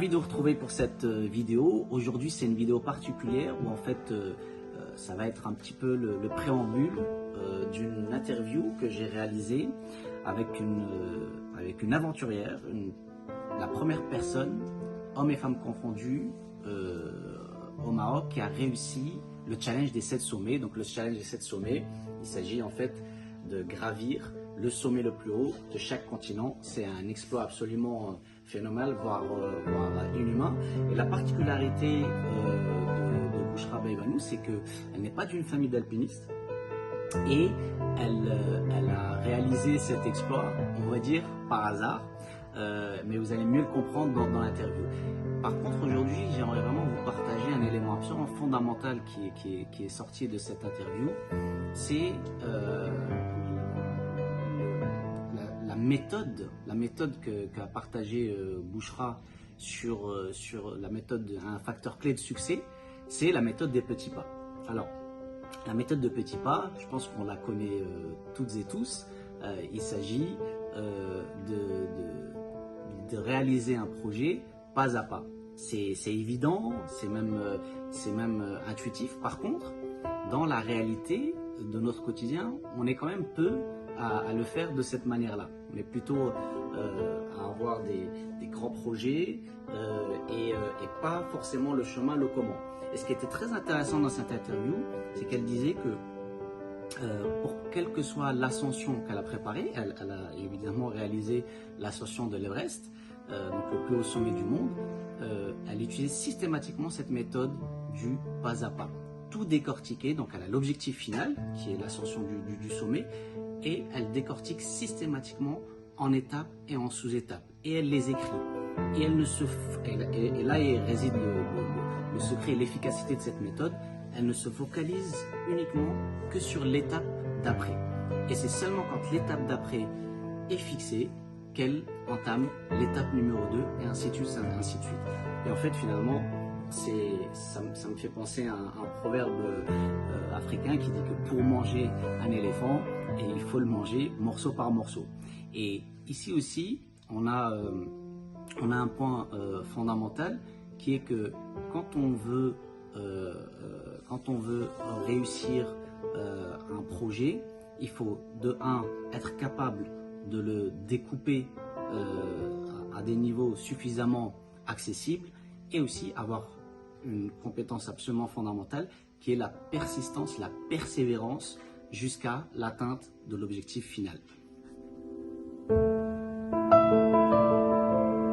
Ravi de vous retrouver pour cette vidéo. Aujourd'hui, c'est une vidéo particulière où en fait, ça va être un petit peu le préambule d'une interview que j'ai réalisée avec une aventurière, la première personne, hommes et femmes confondus, au Maroc, qui a réussi le challenge des 7 sommets. Donc le challenge des 7 sommets, il s'agit en fait de gravir le sommet le plus haut de chaque continent. C'est un exploit absolument phénoménal, voire inhumain. Et la particularité de Bouchra Baibanou, c'est qu'elle n'est pas d'une famille d'alpinistes et elle a réalisé cet exploit, on va dire, par hasard. Mais vous allez mieux le comprendre dans l'interview. Par contre, aujourd'hui, j'aimerais vraiment vous partager un élément absolument fondamental qui est sorti de cette interview. C'est la méthode qu'a partagée Bouchra sur la méthode, un facteur clé de succès, c'est la méthode des petits pas. Alors, la méthode de petits pas, je pense qu'on la connaît toutes et tous. Il s'agit de réaliser un projet pas à pas. C'est évident, c'est même intuitif. Par contre, dans la réalité de notre quotidien, on est quand même peu à le faire de cette manière-là. On est plutôt à avoir des grands projets et pas forcément le chemin, le comment. Et ce qui était très intéressant dans cette interview, c'est qu'elle disait que pour quelle que soit l'ascension qu'elle a préparée, elle a évidemment réalisé l'ascension de l'Everest, donc le plus haut sommet du monde, elle utilise systématiquement cette méthode du pas à pas. Tout décortiquer, donc elle a l'objectif final, qui est l'ascension du sommet, et elle décortique systématiquement en étapes et en sous-étapes. Et elle les écrit. Et et là réside le secret et l'efficacité de cette méthode. Elle ne se focalise uniquement que sur l'étape d'après. Et c'est seulement quand l'étape d'après est fixée qu'elle entame l'étape numéro 2 et ainsi de suite, ainsi de suite. Et en fait, finalement, ça me fait penser à un proverbe africain qui dit que pour manger un éléphant, il faut le manger morceau par morceau. Et ici aussi, on a un point fondamental qui est que quand on veut réussir un projet, il faut de 1 être capable de le découper à des niveaux suffisamment accessibles et aussi avoir une compétence absolument fondamentale qui est la persistance, la persévérance jusqu'à l'atteinte de l'objectif final.